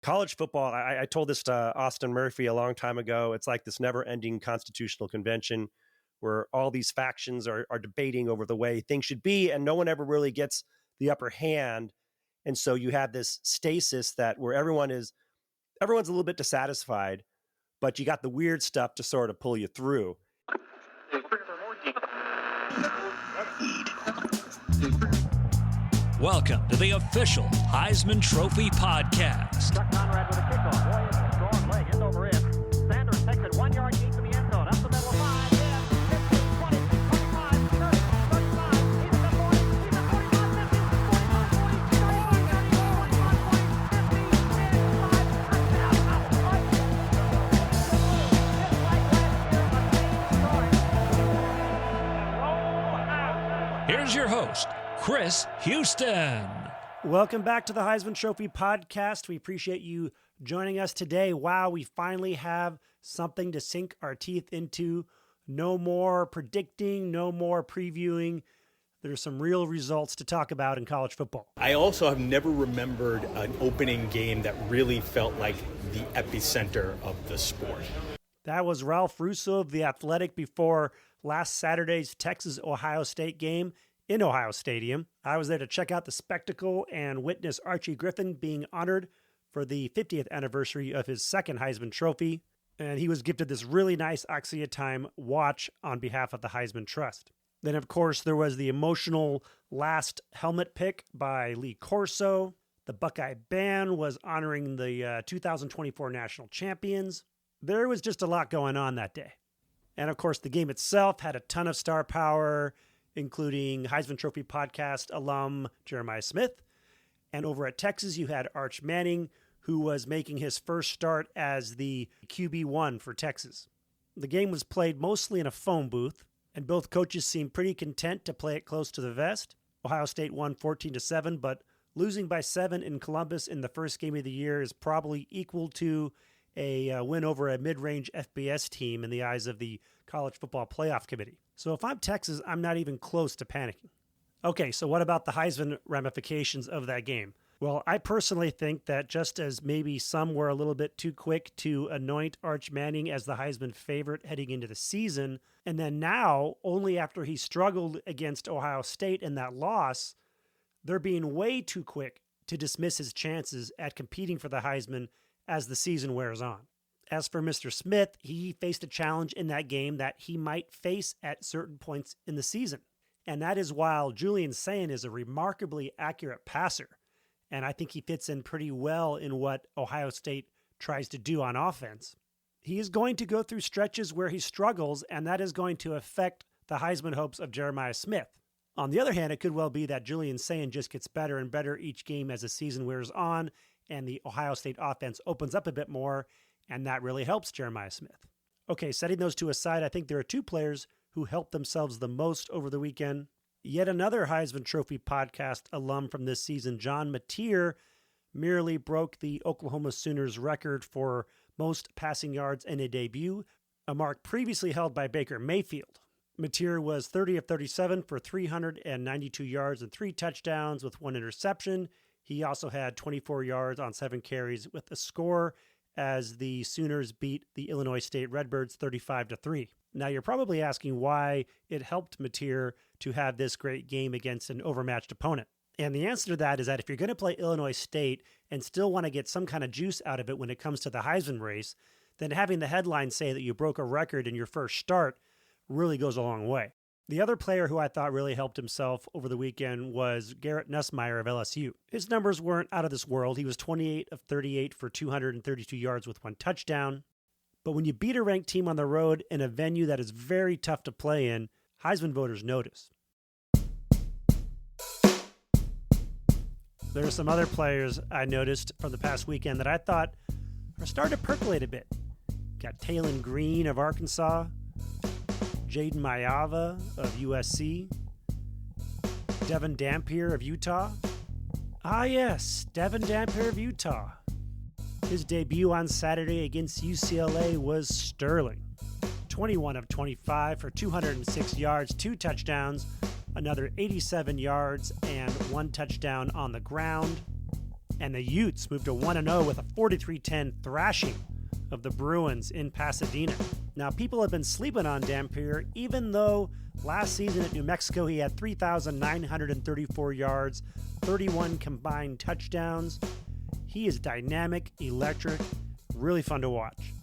College football, I told this to Austin Murphy a long time ago. It's like this never-ending constitutional convention where all these factions are debating over the way things should be, and no one ever really gets the upper hand. And so you have this stasis that where everyone's a little bit dissatisfied, but you got the weird stuff to sort of pull you through. Welcome to the official Heisman Trophy podcast. Chuck Conrad with a kickoff. Boy, it's a strong leg. End over end. Sanders takes it 1 yard deep to the end zone. Up the middle of 5, 10, 15, 20, 25, 30, 35. He's at the 40. He's at 45, 50, 45, 40, 31, 34, 45, 40, 50, 10, 5, touchdown. Just like last year, a same story. Here's your host, Chris Houston. Welcome back to the Heisman Trophy podcast. We appreciate you joining us today. Wow, we finally have something to sink our teeth into. No more predicting, no more previewing. There's some real results to talk about in college football. I also have never remembered an opening game that really felt like the epicenter of the sport. That was Ralph Russo of The Athletic before last Saturday's Texas-Ohio State game in Ohio Stadium. I was there to check out the spectacle and witness Archie Griffin being honored for the 50th anniversary of his second Heisman Trophy, and he was gifted this really nice Axia Time watch on behalf of the Heisman Trust. Then, of course, there was the emotional last helmet pick by Lee Corso. The Buckeye Band was honoring the 2024 national champions. There was just a lot going on that day. And, of course, the game itself had a ton of star power, including Heisman Trophy podcast alum Jeremiah Smith. And over at Texas, you had Arch Manning, who was making his first start as the QB1 for Texas. The game was played mostly in a phone booth, and both coaches seemed pretty content to play it close to the vest. Ohio State won 14-7, but losing by 7 in Columbus in the first game of the year is probably equal to a win over a mid-range FBS team in the eyes of the College Football Playoff Committee. So if I'm Texas, I'm not even close to panicking. Okay, so what about the Heisman ramifications of that game? Well, I personally think that just as maybe some were a little bit too quick to anoint Arch Manning as the Heisman favorite heading into the season, and then now, only after he struggled against Ohio State in that loss, they're being way too quick to dismiss his chances at competing for the Heisman as the season wears on. As for Mr. Smith, he faced a challenge in that game that he might face at certain points in the season. And that is while Julian Sayin is a remarkably accurate passer, and I think he fits in pretty well in what Ohio State tries to do on offense, he is going to go through stretches where he struggles, and that is going to affect the Heisman hopes of Jeremiah Smith. On the other hand, it could well be that Julian Sayin just gets better and better each game as the season wears on, and the Ohio State offense opens up a bit more, and that really helps Jeremiah Smith. Okay, setting those two aside, I think there are two players who helped themselves the most over the weekend. Yet another Heisman Trophy podcast alum from this season, John Mateer, merely broke the Oklahoma Sooners record for most passing yards in a debut, a mark previously held by Baker Mayfield. Mateer was 30 of 37 for 392 yards and 3 touchdowns with 1 interception. He also had 24 yards on 7 carries with a score as the Sooners beat the Illinois State Redbirds 35-3. Now, you're probably asking why it helped Mateer to have this great game against an overmatched opponent. And the answer to that is that if you're going to play Illinois State and still want to get some kind of juice out of it when it comes to the Heisman race, then having the headline say that you broke a record in your first start really goes a long way. The other player who I thought really helped himself over the weekend was Garrett Nussmeier of LSU. His numbers weren't out of this world. He was 28 of 38 for 232 yards with 1 touchdown. But when you beat a ranked team on the road in a venue that is very tough to play in, Heisman voters notice. There are some other players I noticed from the past weekend that I thought are starting to percolate a bit. Got Taylon Green of Arkansas, Jaden Mayava of USC, Devon Dampier of Utah. Ah yes, Devon Dampier of Utah. His debut on Saturday against UCLA was sterling. 21 of 25 for 206 yards, 2 touchdowns, another 87 yards, and 1 touchdown on the ground. and the Utes moved to 1-0 with a 43-10 thrashing of the Bruins in Pasadena. Now, people have been sleeping on Dampier, even though last season at New Mexico he had 3,934 yards, 31 combined touchdowns. He is dynamic, electric, really fun to watch.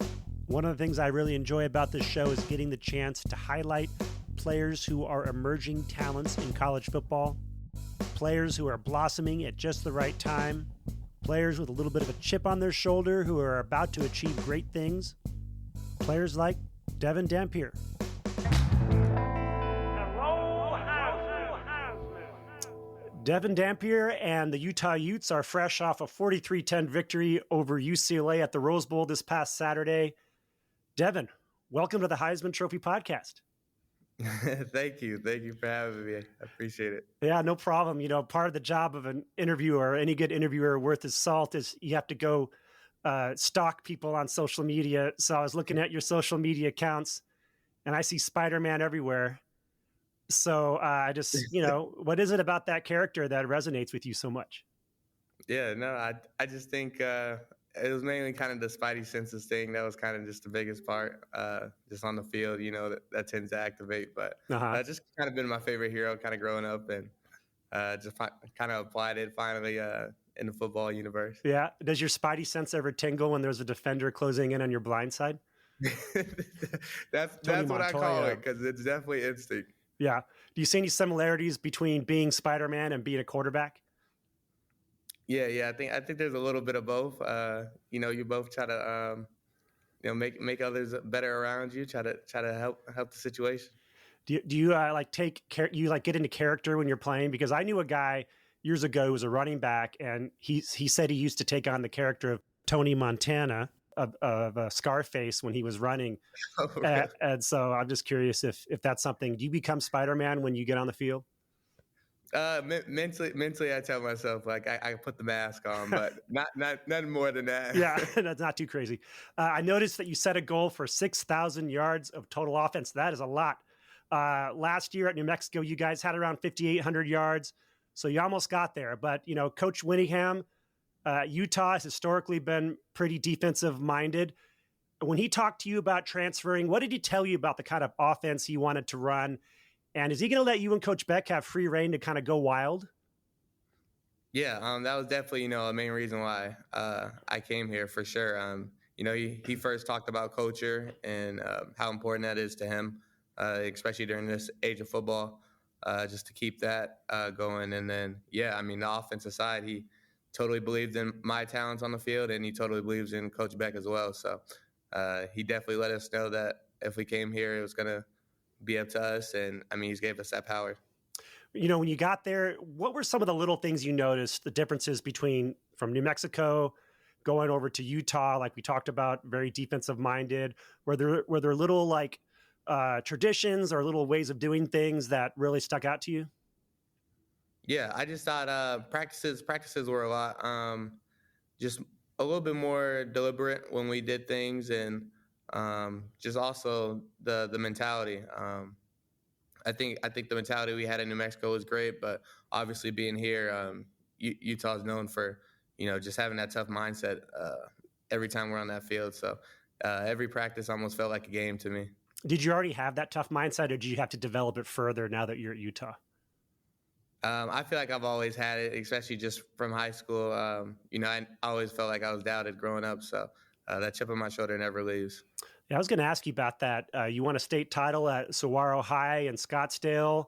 One of the things I really enjoy about this show is getting the chance to highlight players who are emerging talents in college football, players who are blossoming at just the right time, players with a little bit of a chip on their shoulder who are about to achieve great things, players like Devon Dampier. Devon Dampier and the Utah Utes are fresh off a 43-10 victory over UCLA at the Rose Bowl this past Saturday. Devon, welcome to the Heisman Trophy podcast. Thank you. Thank you for having me. I appreciate it. Yeah, no problem. You know, part of the job of an interviewer, any good interviewer worth his salt, is you have to go stalk people on social media. So I was looking at your social media accounts and I see Spider-Man everywhere. So I just, what is it about that character that resonates with you so much? Yeah, no, I just think it was mainly kind of the Spidey senses thing. That was kind of just the biggest part, just on the field, that tends to activate. But just kind of been my favorite hero kind of growing up, and just kind of applied it finally in the football universe. Yeah. Does your Spidey sense ever tingle when there's a defender closing in on your blind side? That's what I call it, because it's definitely instinct. Yeah. Do you see any similarities between being Spider-Man and being a quarterback? Yeah. I think there's a little bit of both. You both try to, make others better around you. Try to help the situation. Do you get into character when you're playing? Because I knew a guy years ago who was a running back, and he said he used to take on the character of Tony Montana of Scarface when he was running. Oh, really? And so I'm just curious if that's something. Do you become Spider-Man when you get on the field? Mentally, I tell myself I put the mask on, but nothing more than that. Yeah, that's not too crazy. I noticed that you set a goal for 6,000 yards of total offense. That is a lot. Last year at New Mexico, you guys had around 5,800 yards, so you almost got there. But Coach Winningham, Utah has historically been pretty defensive minded. When he talked to you about transferring, what did he tell you about the kind of offense he wanted to run? And is he going to let you and Coach Beck have free reign to kind of go wild? Yeah, that was definitely, a main reason why I came here for sure. He first talked about culture and how important that is to him, especially during this age of football, just to keep that going. And then, the offensive side, he totally believed in my talents on the field, and he totally believes in Coach Beck as well. So he definitely let us know that if we came here, it was going to be up to us. And he's gave us that power. When you got there, what were some of the little things you noticed, the differences from New Mexico going over to Utah, like we talked about, very defensive minded? Were there little traditions or little ways of doing things that really stuck out to you? Yeah, I just thought practices were a lot, just a little bit more deliberate when we did things, and just also the mentality. I think the mentality we had in New Mexico was great, but obviously being here, Utah is known for just having that tough mindset every time we're on that field. So every practice almost felt like a game to me. Did you already have that tough mindset, or did you have to develop it further now that you're at Utah? I feel like I've always had it, especially just from high school. I always felt like I was doubted growing up, so that chip on my shoulder never leaves. Yeah, I was going to ask you about that. You won a state title at Saguaro High in Scottsdale.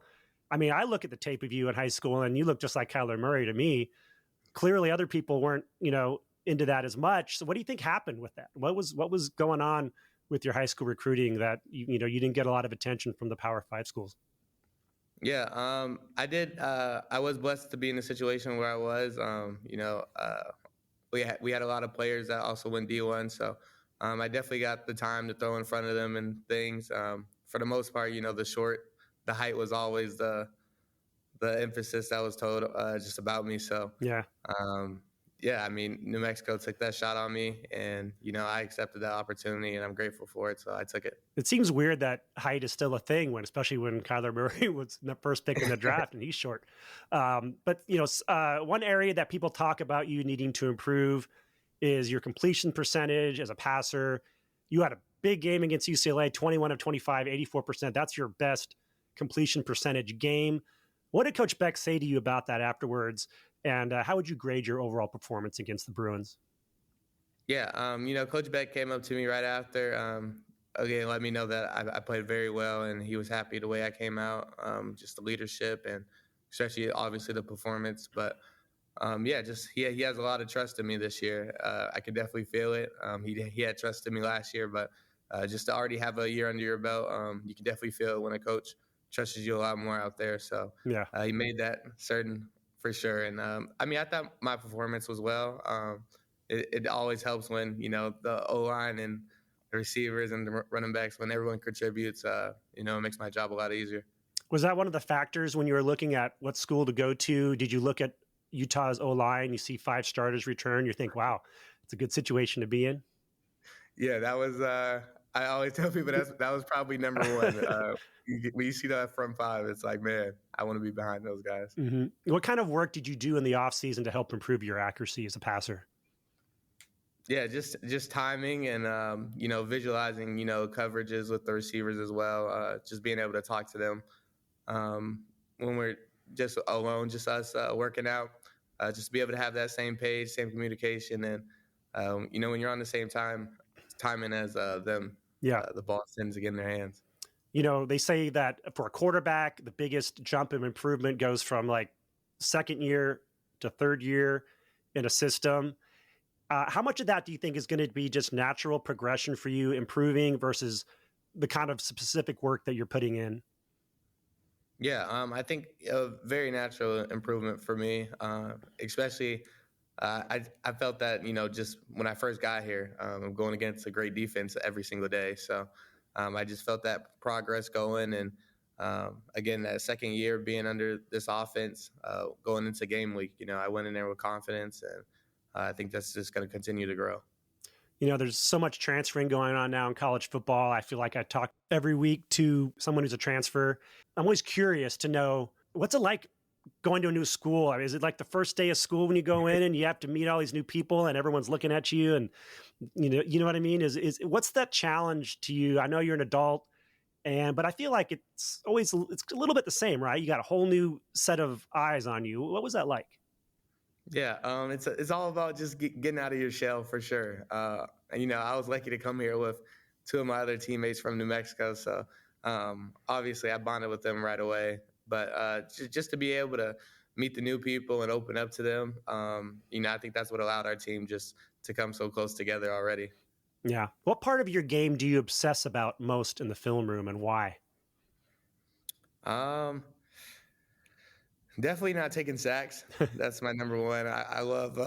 I look at the tape of you in high school, and you look just like Kyler Murray to me. Clearly, other people weren't, into that as much. So, what do you think happened with that? What was going on with your high school recruiting that you didn't get a lot of attention from the Power 5 schools? Yeah, I did. I was blessed to be in a situation where I was. We had a lot of players that also went D1, so I definitely got the time to throw in front of them and things. For the most part, the height was always the emphasis that was told just about me. So yeah, yeah, I mean, New Mexico took that shot on me, and I accepted that opportunity, and I'm grateful for it. So I took it. It seems weird that height is still a thing especially when Kyler Murray was the first pick in the draft and he's short. But one area that people talk about you needing to improve is your completion percentage as a passer. You had a big game against UCLA, 21 of 25, 84%. That's your best completion percentage game. What did Coach Beck say to you about that afterwards? And how would you grade your overall performance against the Bruins? Yeah, Coach Beck came up to me right after, again, let me know that I played very well, and he was happy the way I came out, just the leadership and especially, obviously, the performance. But, he has a lot of trust in me this year. I could definitely feel it. He had trust in me last year, but just to already have a year under your belt, you can definitely feel it when a coach trusts you a lot more out there. So yeah, he made that certain for sure. And, I thought my performance was well. It always helps when, the O-line and the receivers and the running backs, when everyone contributes, it makes my job a lot easier. Was that one of the factors when you were looking at what school to go to? Did you look at Utah's O-line, you see 5 starters return, you think, wow, it's a good situation to be in? Yeah, that was, I always tell people that was probably number one. When you see that front 5, it's like, man, I want to be behind those guys. Mm-hmm. What kind of work did you do in the offseason to help improve your accuracy as a passer? Yeah, just timing and, visualizing, coverages with the receivers as well, just being able to talk to them when we're just alone, just us working out, just to be able to have that same page, same communication. And, when you're on the same timing as them, the ball tends to get in their hands. They say that for a quarterback, the biggest jump of improvement goes from like second year to third year in a system. How much of that do you think is going to be just natural progression for you, improving versus the kind of specific work that you're putting in? Yeah, I think a very natural improvement for me, especially I felt that, just when I first got here, I'm going against a great defense every single day. So I just felt that progress going. And again, that second year being under this offense, going into game week, I went in there with confidence, and I think that's just going to continue to grow. There's so much transferring going on now in college football. I feel like I talk every week to someone who's a transfer. I'm always curious to know, what's it like going to a new school? I mean, is it like the first day of school when you go in and you have to meet all these new people and everyone's looking at you, and you know what I mean? Is what's that challenge to you? I know you're an adult, but I feel like it's a little bit the same, right? You got a whole new set of eyes on you. What was that like? Yeah, it's all about just getting out of your shell for sure. I was lucky to come here with 2 of my other teammates from New Mexico, so obviously I bonded with them right away. But just to be able to meet the new people and open up to them, I think that's what allowed our team just to come so close together already. Yeah. What part of your game do you obsess about most in the film room, and why? Definitely not taking sacks. That's my number one. I love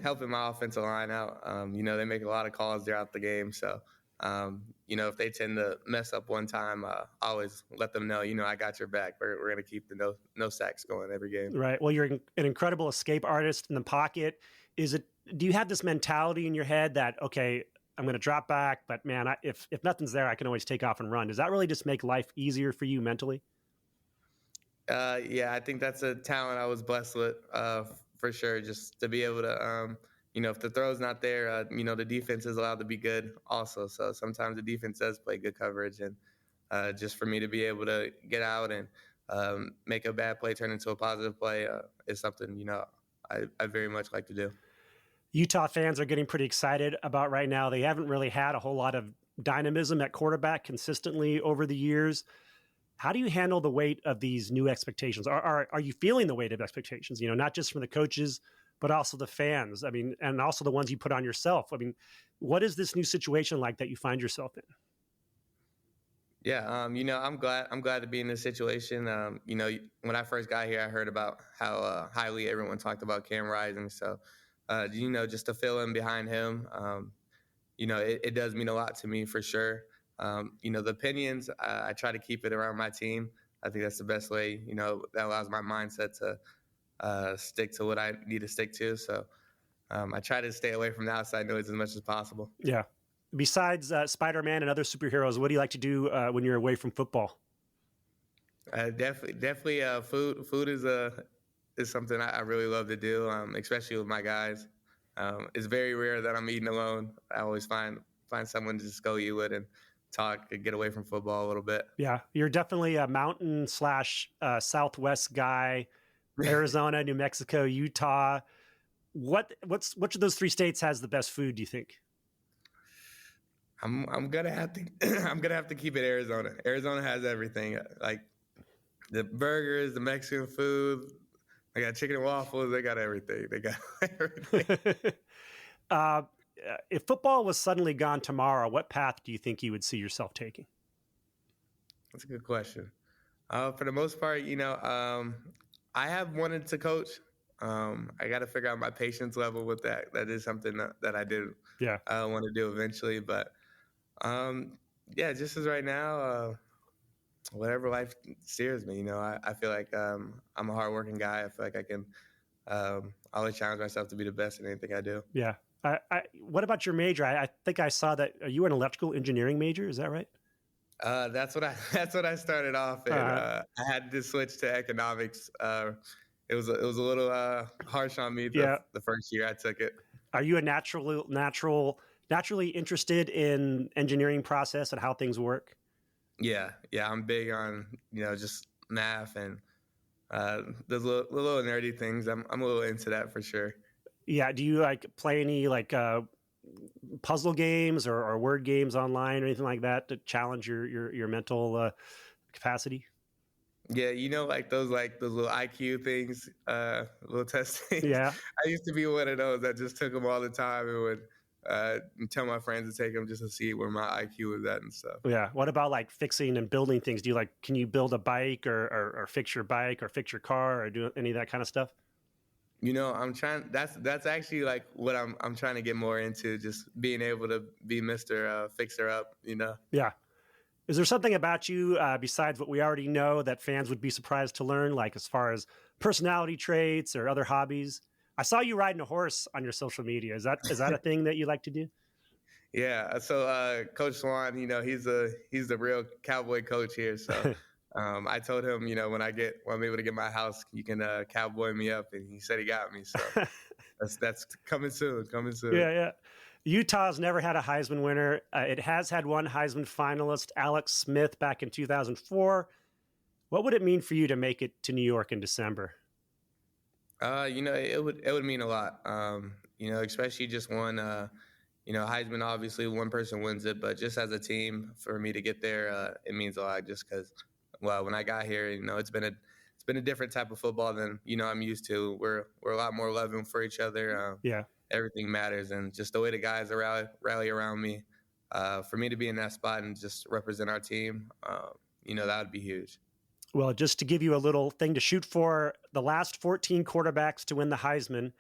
helping my offensive line out. They make a lot of calls throughout the game. So, if they tend to mess up one time, I always let them know, I got your back. We're going to keep the no sacks going every game. Right. Well, you're an incredible escape artist in the pocket. Do you have this mentality in your head that, okay, I'm going to drop back, but man, if nothing's there, I can always take off and run. Does that really just make life easier for you mentally? Yeah, I think that's a talent I was blessed with, for sure. Just to be able to, if the throw's not there, the defense is allowed to be good also. So sometimes the defense does play good coverage, and just for me to be able to get out and make a bad play turn into a positive play is something, I very much like to do. Utah fans are getting pretty excited about right now. They haven't really had a whole lot of dynamism at quarterback consistently over the years. How do you handle the weight of these new expectations? Are you feeling the weight of expectations, not just from the coaches, but also the fans? I mean, and also the ones you put on yourself. I mean, what is this new situation like that you find yourself in? Yeah, I'm glad to be in this situation. When I first got here, I heard about how highly everyone talked about Cam Rising. So, just to fill in behind him, it does mean a lot to me for sure. The opinions, I try to keep it around my team. I think that's the best way, that allows my mindset to stick to what I need to stick to. So, I try to stay away from the outside noise as much as possible. Yeah. Besides Spider-Man and other superheroes, what do you like to do when you're away from football? Definitely. Food is something I really love to do, especially with my guys. It's very rare that I'm eating alone. I always find someone to just go eat with and talk and get away from football a little bit. Yeah, you're definitely a mountain / Southwest guy. Arizona, New Mexico, Utah. Which of those 3 states has the best food, do you think? I'm gonna have to I'm gonna have to keep it Arizona. Arizona has everything, like the burgers, the Mexican food. They got chicken and waffles. They got everything. They got everything. If football was suddenly gone tomorrow, what path do you think you would see yourself taking? That's a good question. For the most part, I have wanted to coach. I got to figure out my patience level with that. That is something that I did want to do eventually. But, just as right now, whatever life steers me, I feel like I'm a hardworking guy. I feel like I can always challenge myself to be the best in anything I do. Yeah. What about your major? I think I saw that you were an electrical engineering major. Is that right? That's what I started off in. I had to switch to economics. It was a little harsh on me the first year I took it. Are you a naturally interested in engineering process and how things work? Yeah, I'm big on just math and those little nerdy things. I'm a little into that for sure. Yeah, do you play any puzzle games or word games online or anything like that to challenge your mental capacity? Yeah, those little IQ things, little test things. Yeah, I used to be one of those that just took them all the time and would tell my friends to take them just to see where my IQ was at and stuff. Yeah. What about fixing and building things? Do you can you build a bike or fix your bike or fix your car or do any of that kind of stuff? I'm trying. That's actually what I'm trying to get more into. Just being able to be Mr. Fixer Up. Yeah. Is there something about you besides what we already know that fans would be surprised to learn, as far as personality traits or other hobbies? I saw you riding a horse on your social media. Is that a thing that you like to do? Yeah. So Coach Swan, he's the real cowboy coach here. So. I told him, when I'm able to get my house, you can cowboy me up, and he said he got me. So that's coming soon. Yeah. Utah's never had a Heisman winner. It has had one Heisman finalist, Alex Smith, back in 2004. What would it mean for you to make it to New York in December? It would mean a lot. Especially just one. Heisman, obviously one person wins it, but just as a team, for me to get there, it means a lot. Just because. Well, when I got here, it's been a different type of football than I'm used to. We're a lot more loving for each other. Everything matters, and just the way the guys rally around me, for me to be in that spot and just represent our team, that would be huge. Well, just to give you a little thing to shoot for, the last 14 quarterbacks to win the Heisman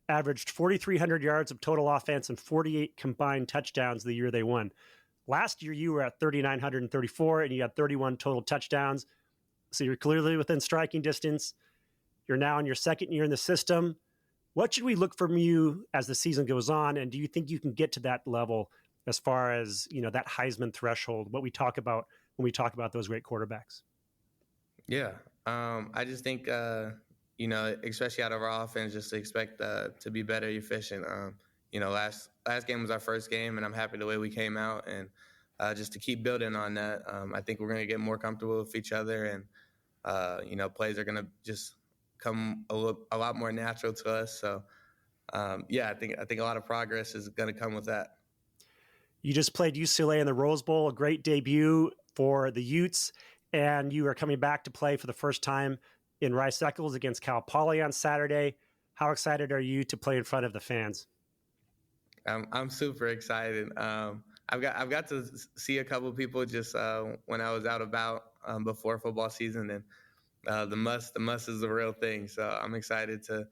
averaged 4,300 yards of total offense and 48 combined touchdowns the year they won. Last year, you were at 3,934, and you had 31 total touchdowns. So you're clearly within striking distance. You're now in your second year in the system. What should we look from you as the season goes on? And do you think you can get to that level as far as, that Heisman threshold, what we talk about when we talk about those great quarterbacks? Yeah. I just think, especially out of our offense, just to expect to be better efficient. Last game was our first game, and I'm happy the way we came out. And just to keep building on that, I think we're going to get more comfortable with each other, and plays are going to just come a lot more natural to us. So, I think a lot of progress is going to come with that. You just played UCLA in the Rose Bowl, a great debut for the Utes, and you are coming back to play for the first time in Rice-Eccles against Cal Poly on Saturday. How excited are you to play in front of the fans? I'm super excited. I've got to see a couple of people just when I was out about before football season, and the must is the real thing. So I'm excited to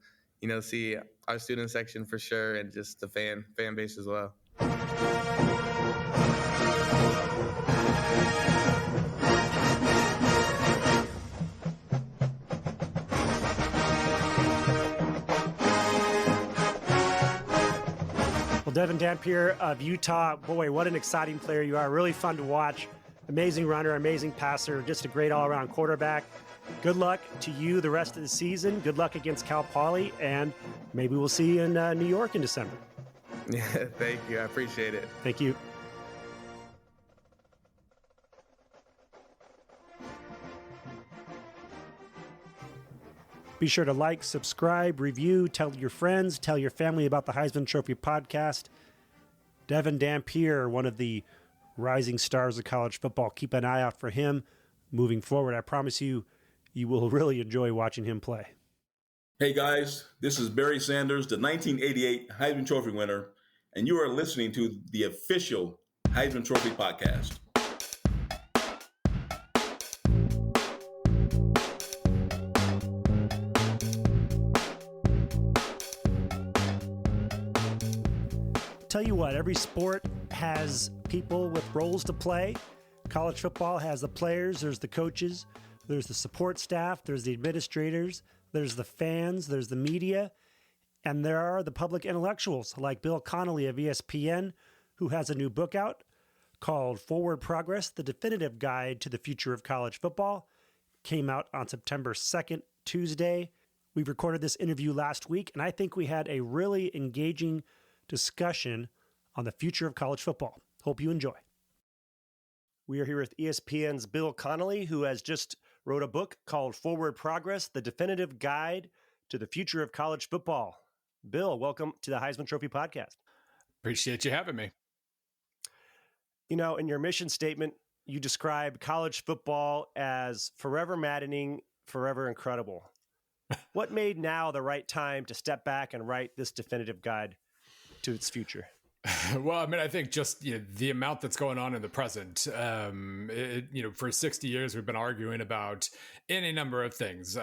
see our student section for sure, and just the fan base as well. Well, Devon Dampier of Utah, boy, what an exciting player you are. Really fun to watch. Amazing runner, amazing passer, just a great all-around quarterback. Good luck to you the rest of the season. Good luck against Cal Poly, and maybe we'll see you in New York in December. Yeah, thank you. I appreciate it. Thank you. Be sure to like, subscribe, review, tell your friends, tell your family about the Heisman Trophy podcast. Devon Dampier, one of the rising stars of college football. Keep an eye out for him moving forward. I promise you, you will really enjoy watching him play. Hey guys, this is Barry Sanders, the 1988 Heisman Trophy winner, and you are listening to the official Heisman Trophy podcast. Tell you what, every sport has people with roles to play. College football has the players, there's the coaches, there's the support staff, there's the administrators, there's the fans, there's the media, and there are the public intellectuals like Bill Connolly of ESPN, who has a new book out called Forward Progress, The Definitive Guide to the Future of College Football. Came out on September 2nd, Tuesday. We recorded this interview last week, and I think we had a really engaging discussion on the future of college football. Hope you enjoy. We are here with ESPN's Bill Connolly, who has just wrote a book called Forward Progress, The Definitive Guide to the Future of College Football. Bill, welcome to the Heisman Trophy podcast. Appreciate you having me. You know, in your mission statement, you describe college football as forever maddening, forever incredible. What made now the right time to step back and write this definitive guide to its future? Well, I mean, I think just the amount that's going on in the present. For 60 years we've been arguing about any number of things.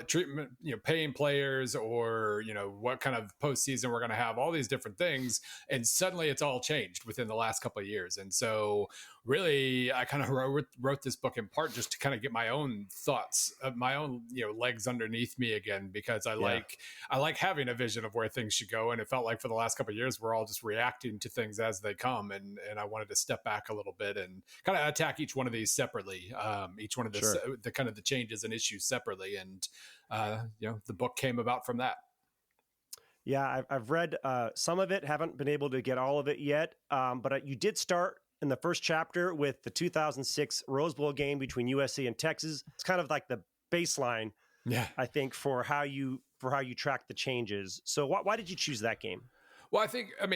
Treatment, paying players, or what kind of postseason we're going to have. All these different things, and suddenly it's all changed within the last couple of years. And so, really, I kind of wrote this book in part just to kind of get my own thoughts, my own legs underneath me again, because I like having a vision of where things should go. And it felt like for the last couple of years we're all just reacting to things as they come, and I wanted to step back a little bit and kind of attack each one of these separately, each one of the kind of the changes and issues separately, and the book came about from that. Yeah, I've read some of it, haven't been able to get all of it yet, but you did start in the first chapter with the 2006 Rose Bowl game between USC and Texas. It's kind of like the baseline, I think, for how you track the changes. So why did you choose that game? Well,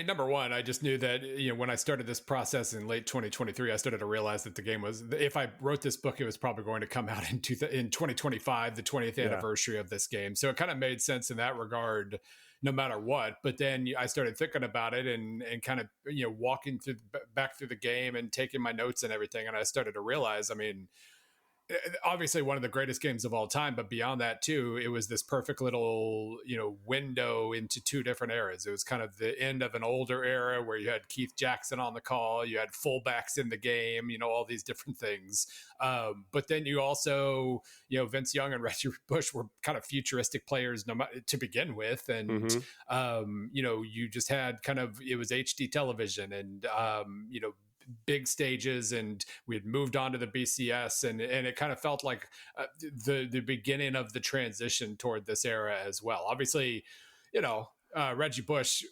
number one, I just knew that, when I started this process in late 2023, I started to realize that the game was, if I wrote this book, it was probably going to come out in 2025, the 20th anniversary of this game. So it kind of made sense in that regard, no matter what. But then I started thinking about it and kind of, walking back through the game and taking my notes and everything. And I started to realize, obviously one of the greatest games of all time, but beyond that too, it was this perfect little, window into two different eras. It was kind of the end of an older era where you had Keith Jackson on the call, you had fullbacks in the game, all these different things. But then you also, Vince Young and Reggie Bush were kind of futuristic players to begin with. And, you just had it was HD television and, big stages, and we had moved on to the BCS, and it kind of felt like the beginning of the transition toward this era as well. Obviously, Reggie Bush,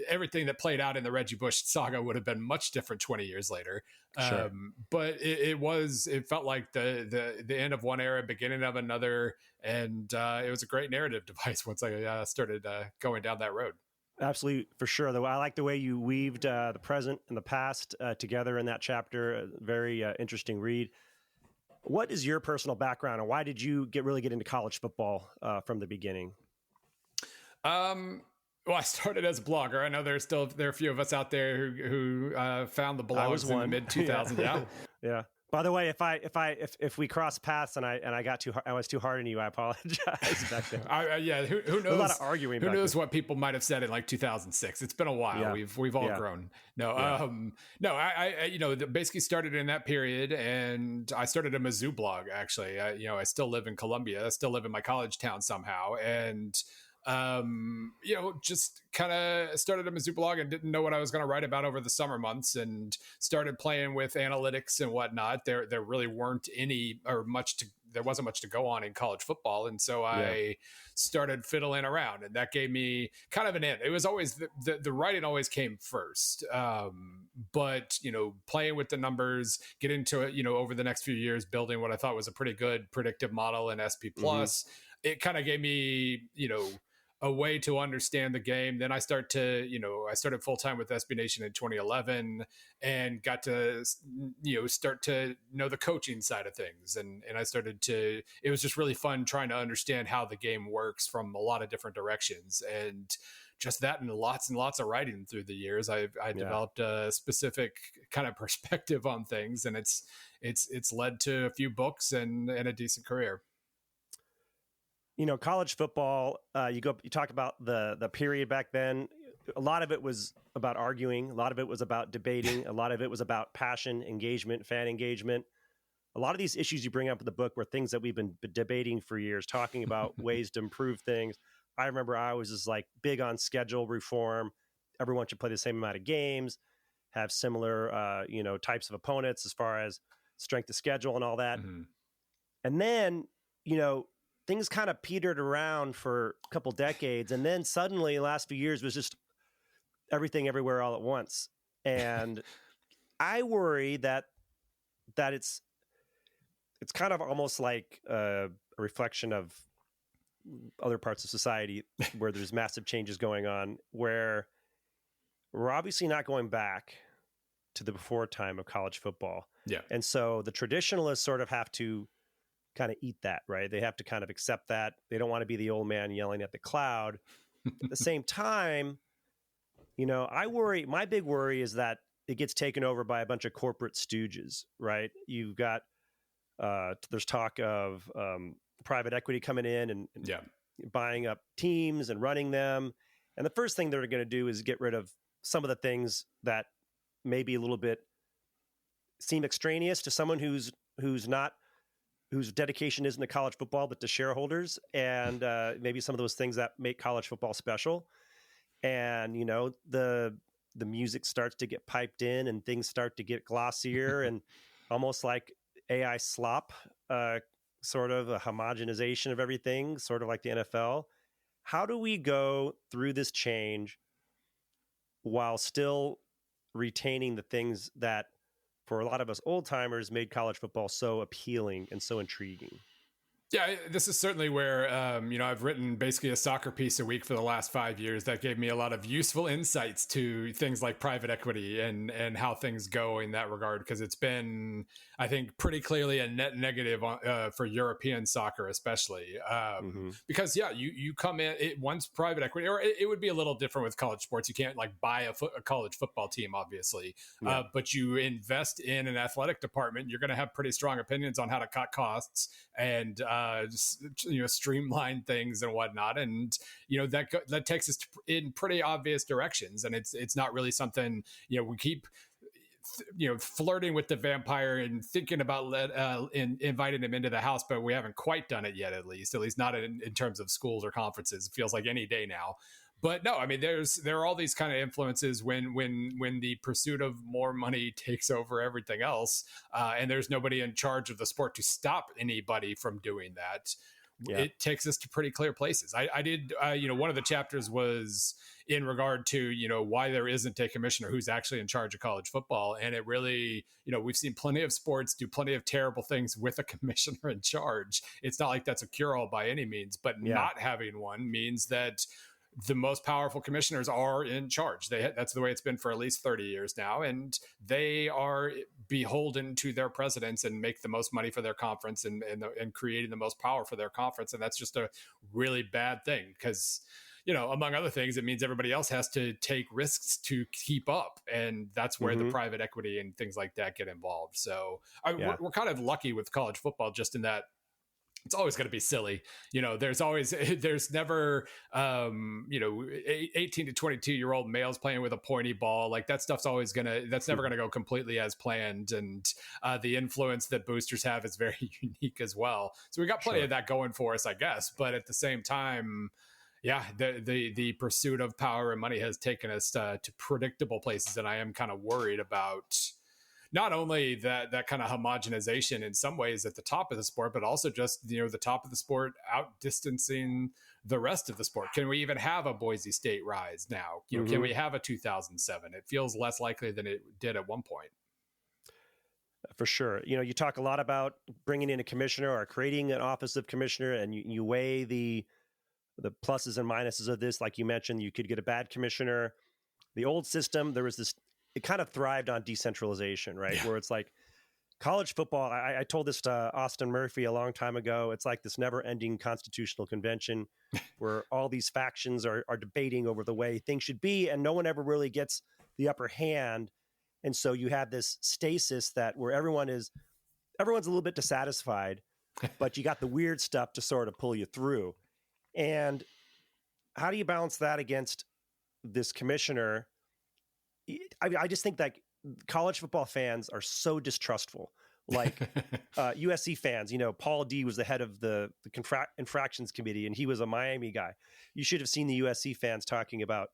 everything that played out in the Reggie Bush saga would have been much different 20 years later. Sure. But it felt like the end of one era, beginning of another, and it was a great narrative device once I started going down that road. Absolutely, for sure. Though I like the way you weaved the present and the past together in that chapter. A very interesting read. What is your personal background, and why did you really get into college football from the beginning? Well, I started as a blogger. I know there are a few of us out there who found the blogs in the mid 2000s. Yeah. Yeah. By the way, if we cross paths and I was too hard on you, I apologize back then. Who knows? A lot of arguing. Who knows what people might have said in like 2006? It's been a while. Yeah. We've all grown. I basically started in that period, and I started a Mizzou blog. Actually, I still live in Columbia. I still live in my college town somehow, and just kind of started a Mizzou blog and didn't know what I was going to write about over the summer months, and started playing with analytics and whatnot. There really weren't there wasn't much to go on in college football. And so I started fiddling around, and that gave me kind of an in. It was always the writing always came first. But, playing with the numbers, get into it, over the next few years, building what I thought was a pretty good predictive model in SP Plus, it kind of gave me, a way to understand the game. Then I started full time with SB Nation in 2011 and got to, start to know the coaching side of things. And I it was just really fun trying to understand how the game works from a lot of different directions. And just that, and lots of writing through the years, I developed a specific kind of perspective on things, and it's led to a few books and a decent career. College football, you talk about the period back then. A lot of it was about arguing. A lot of it was about debating. A lot of it was about passion, engagement, fan engagement. A lot of these issues you bring up in the book were things that we've been debating for years, talking about ways to improve things. I remember I was just like big on schedule reform. Everyone should play the same amount of games, have similar, types of opponents as far as strength of schedule and all that. Mm-hmm. And then, things kind of petered around for a couple decades. And then suddenly the last few years was just everything everywhere all at once. And I worry that it's kind of almost like a reflection of other parts of society where there's massive changes going on, where we're obviously not going back to the before time of college football. Yeah. And so the traditionalists sort of have to kind of eat that, right? They have to kind of accept that. They don't want to be the old man yelling at the cloud. At the same time, my big worry is that it gets taken over by a bunch of corporate stooges, right? You've got, there's talk of private equity coming in and buying up teams and running them. And the first thing they're going to do is get rid of some of the things that maybe a little bit seem extraneous to someone whose dedication isn't to college football, but to shareholders, and maybe some of those things that make college football special. And, the music starts to get piped in and things start to get glossier and almost like AI slop, sort of a homogenization of everything, sort of like the NFL. How do we go through this change while still retaining the things that, for a lot of us old timers, made college football so appealing and so intriguing? Yeah, this is certainly where, I've written basically a soccer piece a week for the last 5 years that gave me a lot of useful insights to things like private equity and how things go in that regard. Because it's been, I think, pretty clearly a net negative for European soccer, especially. Because, you come in, once private equity, or it would be a little different with college sports. You can't buy a college football team, obviously. Yeah. But you invest in an athletic department, you're going to have pretty strong opinions on how to cut costs and streamline things and whatnot, and that takes us in pretty obvious directions. And it's not really something we keep flirting with the vampire and thinking about inviting him into the house, but we haven't quite done it yet. At least not in terms of schools or conferences. It feels like any day now. But no, I mean, there are all these kind of influences when the pursuit of more money takes over everything else, and there's nobody in charge of the sport to stop anybody from doing that. Yeah. It takes us to pretty clear places. I did, one of the chapters was in regard to, why there isn't a commissioner who's actually in charge of college football. And it really, we've seen plenty of sports do plenty of terrible things with a commissioner in charge. It's not like that's a cure-all by any means, but not having one means that the most powerful commissioners are in charge. That's the way it's been for at least 30 years now. And they are beholden to their presidents and make the most money for their conference and creating the most power for their conference. And that's just a really bad thing because, among other things, it means everybody else has to take risks to keep up. And that's where the private equity and things like that get involved. So we're kind of lucky with college football just in that it's always going to be silly. There's never, 18 to 22 year old males playing with a pointy ball. Like that stuff's that's never going to go completely as planned. And the influence that boosters have is very unique as well. So we got plenty of that going for us, I guess. But at the same time, Yeah, the pursuit of power and money has taken us to predictable places, and I am kind of worried about not only that kind of homogenization in some ways at the top of the sport, but also just the top of the sport outdistancing the rest of the sport. Can we even have a Boise State rise now? Can we have a 2007? It feels less likely than it did at one point. For sure. You talk a lot about bringing in a commissioner or creating an office of commissioner, and you weigh the pluses and minuses of this. Like you mentioned, you could get a bad commissioner. The old system, there was this, it kind of thrived on decentralization, right? Yeah. Where it's like college football. I told this to Austin Murphy a long time ago. It's like this never ending constitutional convention where all these factions are debating over the way things should be, and no one ever really gets the upper hand. And so you have this stasis where everyone's a little bit dissatisfied, but you got the weird stuff to sort of pull you through. And how do you balance that against this commissioner? I just think that college football fans are so distrustful. Like USC fans, Paul D was the head of the infractions committee, and he was a Miami guy. You should have seen the USC fans talking about,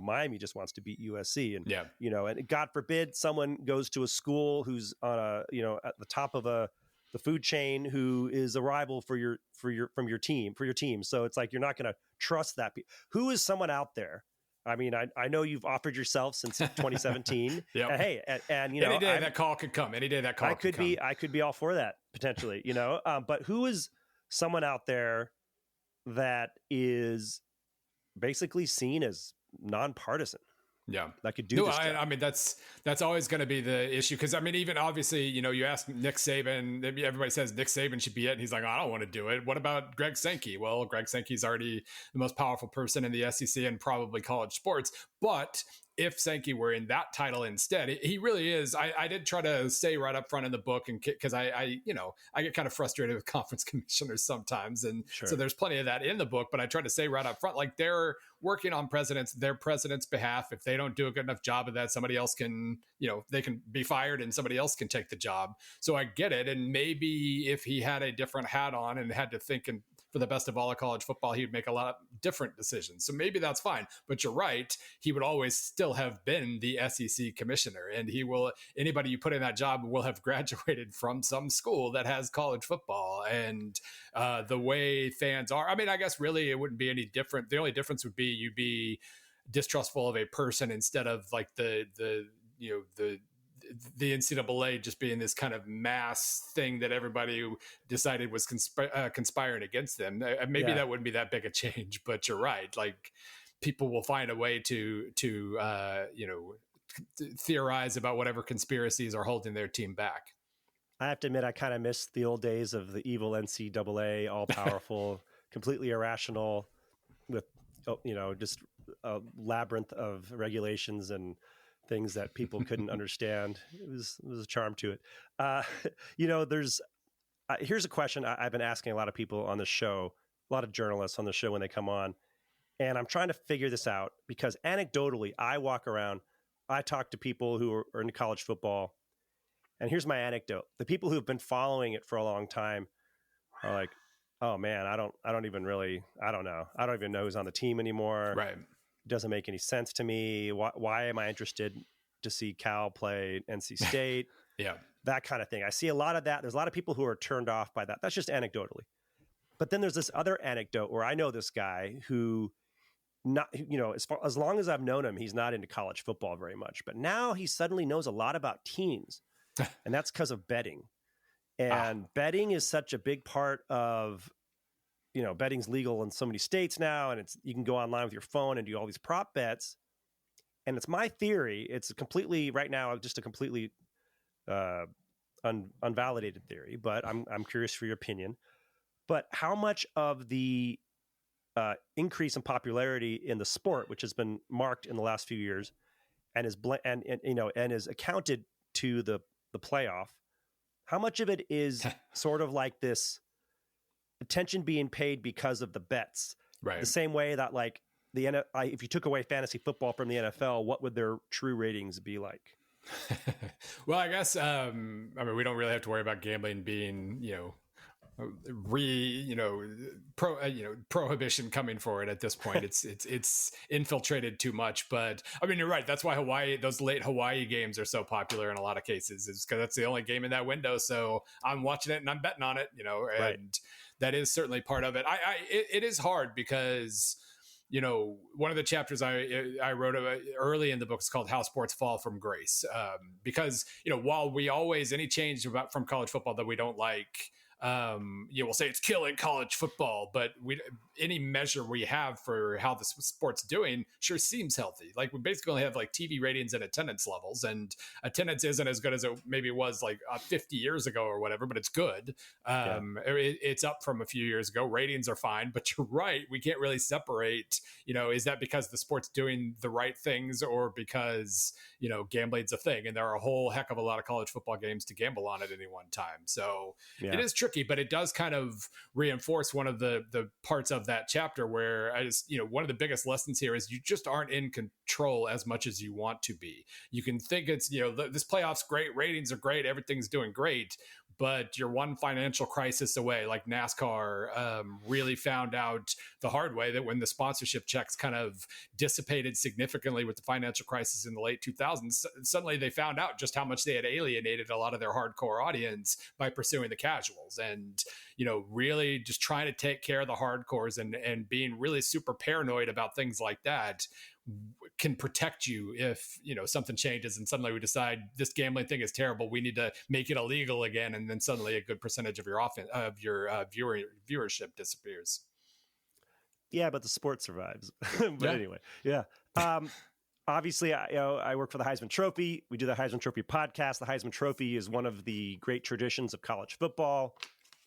Miami just wants to beat USC, and and God forbid someone goes to a school who's on at the top of the food chain who is a rival for your team. So it's like you're not going to trust that. Who is someone out there? I mean, I know you've offered yourself since 2017. Yep. And hey, and any day that call could come. Any day that call could come. I could be all for that potentially. But who is someone out there that is basically seen as nonpartisan? Yeah, that could do this. I mean, that's always going to be the issue. Because I mean, even obviously, you ask Nick Saban, everybody says Nick Saban should be it, and he's like, I don't want to do it. What about Greg Sankey? Well, Greg Sankey's already the most powerful person in the SEC and probably college sports. But if Sankey were in that title instead, he really is. I did try to say right up front in the book, and because I get kind of frustrated with conference commissioners sometimes, and so there's plenty of that in the book. But I try to say right up front, like they're working on their president's behalf. If they don't do a good enough job of that, somebody else can, they can be fired and somebody else can take the job. So I get it. And maybe if he had a different hat on and had to think for the best of all of college football, he would make a lot of different decisions. So maybe that's fine. But you're right. He would always still have been the SEC commissioner, and anybody you put in that job will have graduated from some school that has college football. And the way fans are, I mean, I guess really it wouldn't be any different. The only difference would be you'd be distrustful of a person instead of like the NCAA just being this kind of mass thing that everybody decided was conspiring against them. Maybe that wouldn't be that big a change, but you're right. Like people will find a way to theorize about whatever conspiracies are holding their team back. I have to admit, I kind of miss the old days of the evil NCAA, all powerful, completely irrational, with just a labyrinth of regulations and things that people couldn't understand. It was a charm to it. There's here's a question I've been asking a lot of people on the show, a lot of journalists on the show when they come on, and I'm trying to figure this out because anecdotally, I walk around, I talk to people who are into college football, and here's my anecdote: the people who have been following it for a long time are like, "Oh man, I don't even know who's on the team anymore. Right? It doesn't make any sense to me. Why am I interested to see Cal play NC State?" Yeah, that kind of thing. I see a lot of that. There's a lot of people who are turned off by that. That's just anecdotally. But then there's this other anecdote where I know this guy who, as long as I've known him, he's not into college football very much. But now he suddenly knows a lot about teams, and that's because of betting. And betting is such a big part of, betting's legal in so many states now, and you can go online with your phone and do all these prop bets. And it's my theory. It's right now just a completely unvalidated theory, but I'm curious for your opinion. But how much of the increase in popularity in the sport, which has been marked in the last few years, and is accounted to the playoff, how much of it is sort of like this attention being paid because of the bets? Right. The same way that like if you took away fantasy football from the NFL, what would their true ratings be like? Well, I guess we don't really have to worry about gambling being prohibition coming for it at this point. It's infiltrated too much. But I mean, you're right. That's why those late Hawaii games are so popular in a lot of cases, is because that's the only game in that window. So I'm watching it and I'm betting on it, and right. That is certainly part of it. It is hard because, one of the chapters I wrote early in the book is called "How Sports Fall from Grace," because while we always any change from college football that we don't like, we'll say it's killing college football, but any measure we have for how the sport's doing sure seems healthy. Like we basically only have like TV ratings and attendance levels, and attendance isn't as good as it maybe was like 50 years ago or whatever, but it's good. It's up from a few years ago. Ratings are fine, but you're right. We can't really separate, is that because the sport's doing the right things or because, gambling's a thing, and there are a whole heck of a lot of college football games to gamble on at any one time. So it is tricky, but it does kind of reinforce one of the parts of that chapter where one of the biggest lessons here is you just aren't in control as much as you want to be. You can think it's, this playoff's great, ratings are great, everything's doing great, but you're one financial crisis away. Like NASCAR really found out the hard way that when the sponsorship checks kind of dissipated significantly with the financial crisis in the late 2000s, suddenly they found out just how much they had alienated a lot of their hardcore audience by pursuing the casuals. And, really just trying to take care of the hardcores and being really super paranoid about things like that can protect you if something changes and suddenly we decide this gambling thing is terrible, we need to make it illegal again, and then suddenly a good percentage of your viewership disappears. Yeah, but the sport survives. Anyway, obviously, I work for the Heisman Trophy. We do the Heisman Trophy podcast. The Heisman Trophy is one of the great traditions of college football.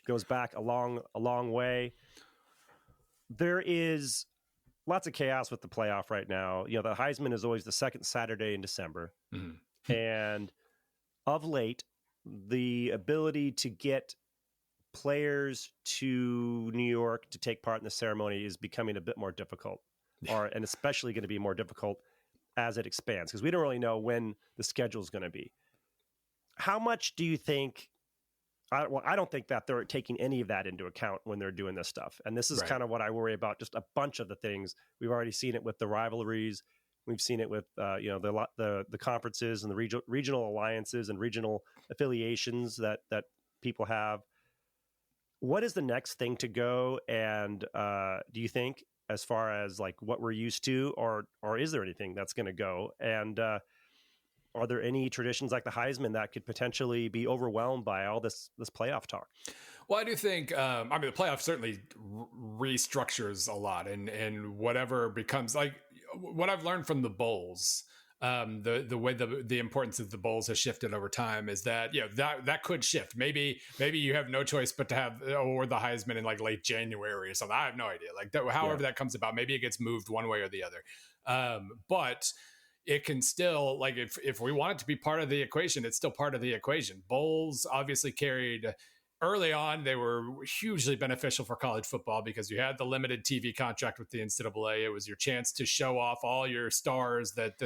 It goes back a long way. There is lots of chaos with the playoff right now. The Heisman is always the second Saturday in December. Mm-hmm. And of late, the ability to get players to New York to take part in the ceremony is becoming a bit more difficult, and especially going to be more difficult as it expands, because we don't really know when the schedule is going to be. How much do you think? I don't think that they're taking any of that into account when they're doing this stuff. And this is kind of what I worry about, just a bunch of the things. We've already seen it with the rivalries. We've seen it with, the conferences and the regional alliances and regional affiliations that people have. What is the next thing to go? And do you think, as far as like what we're used to, or is there anything that's going to go? And are there any traditions like the Heisman that could potentially be overwhelmed by all this playoff talk? Well, I do think, the playoff certainly restructures a lot, and whatever becomes like what I've learned from the bowls, the way the importance of the bowls has shifted over time is that, that could shift. Maybe you have no choice but to have, or the Heisman in like late January or something. I have no idea. Like however that comes about, maybe it gets moved one way or the other. But it can still, like, if we want it to be part of the equation, it's still part of the equation. Bowls obviously carried early on. They were hugely beneficial for college football because you had the limited TV contract with the NCAA. It was your chance to show off all your stars that